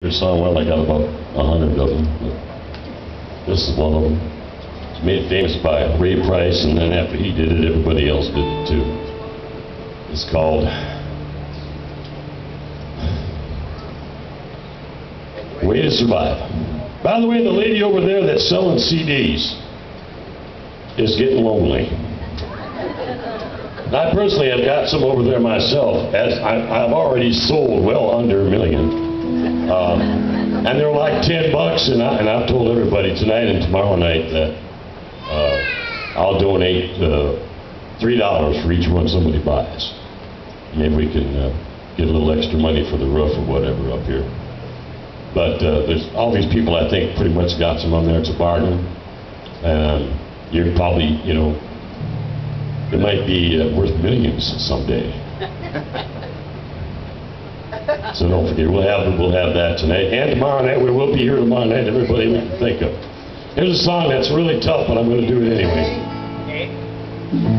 Your song, well, I got about 100 of them, but this is one of them. It's made famous by Ray Price, and then after he did it, everybody else did it too. It's called Way to Survive. By the way, the lady over there that's selling CDs is getting lonely. I personally have got some over there myself, as I've already sold well under $1 million. And they're like $10, and I've told everybody tonight and tomorrow night that I'll donate $3 for each one somebody buys. Maybe we can get a little extra money for the roof or whatever up here. But there's all these people I think pretty much got some on there. It's a bargain. You're probably, you know, it might be worth millions someday. So don't forget, we'll have that tonight and tomorrow night. We will be here tomorrow night. Everybody we can think of. Here's a song that's really tough, but I'm going to do it anyway. Okay.